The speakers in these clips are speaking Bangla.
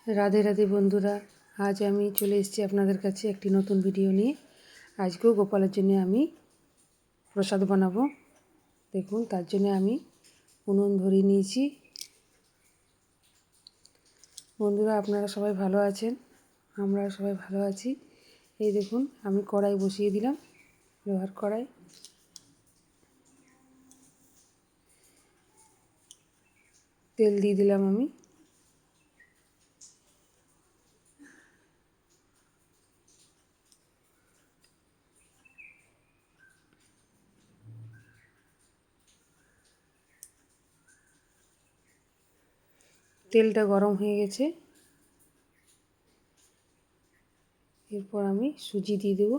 রাধে রাধে বন্ধুরা, আজ আমি চলে এসেছি আপনাদের কাছে একটি নতুন ভিডিও নিয়ে। আজকেও গোপালের জন্য আমি প্রসাদ বানাবো। দেখুন, তার জন্য আমি উনুন ধরিয়ে নিয়েছি। বন্ধুরা, আপনারা সবাই ভালো আছেন? আমরা সবাই ভালো আছি। এই দেখুন, আমি কড়াই বসিয়ে দিলাম, লোহার কড়াই। তেল দিয়ে দিলাম আমি। তেলটা গরম হয়ে গেছে। এরপর আমি সুজি দিয়ে দেবো।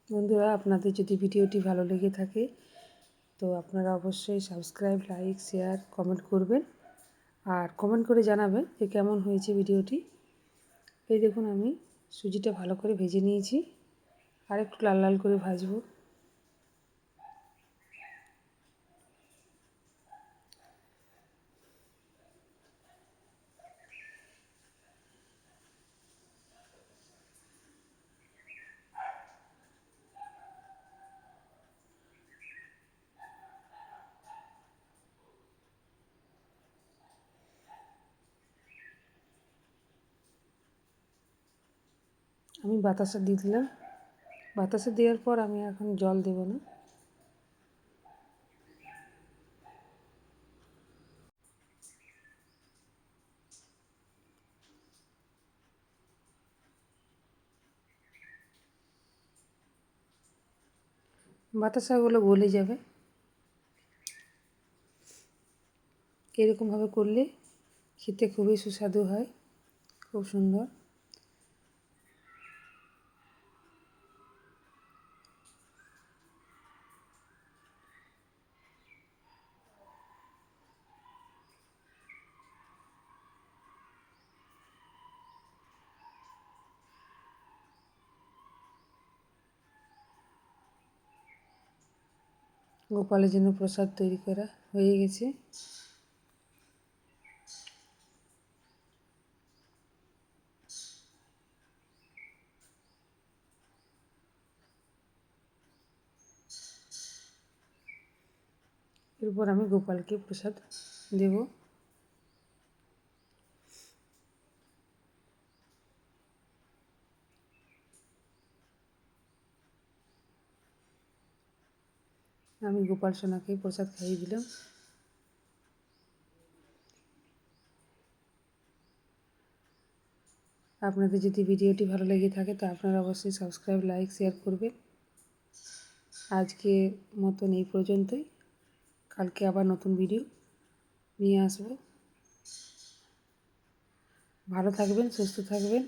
বন্ধুরা, আপনাদের যদি ভিডিওটি ভালো লেগে থাকে তো আপনারা অবশ্যই সাবস্ক্রাইব, লাইক, শেয়ার, কমেন্ট করবেন। আর কমেন্ট করে জানাবেন যে কেমন হয়েছে ভিডিওটি। এই দেখুন, আমি সুজিটা ভালো করে ভেজে নিয়েছি, আর একটু লাল লাল করে ভাজবো। আমি বাতাসা দিয়ে দিলাম। বাতাসা দেওয়ার পর আমি এখন জল দেব না। বাতাসাগুলো গলে যাবে। এরকমভাবে করলে খেতে খুবই সুস্বাদু হয়, খুব সুন্দর। গোপালের জন্য প্রসাদ তৈরি করা হয়ে গেছে। এরপর আমি গোপালকে প্রসাদ দেব। আমি গোপাল সোনাকে প্রসাদ খাইয়ে দিলাম। আপনাদের যদি ভিডিওটি ভালো লেগে থাকে তো আপনারা অবশ্যই সাবস্ক্রাইব, লাইক, শেয়ার করবেন। আজকে মতন এই পর্যন্তই। কালকে আবার নতুন ভিডিও নিয়ে আসব। ভালো থাকবেন, সুস্থ থাকবেন।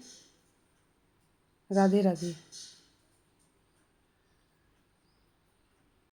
রাধে রাধে।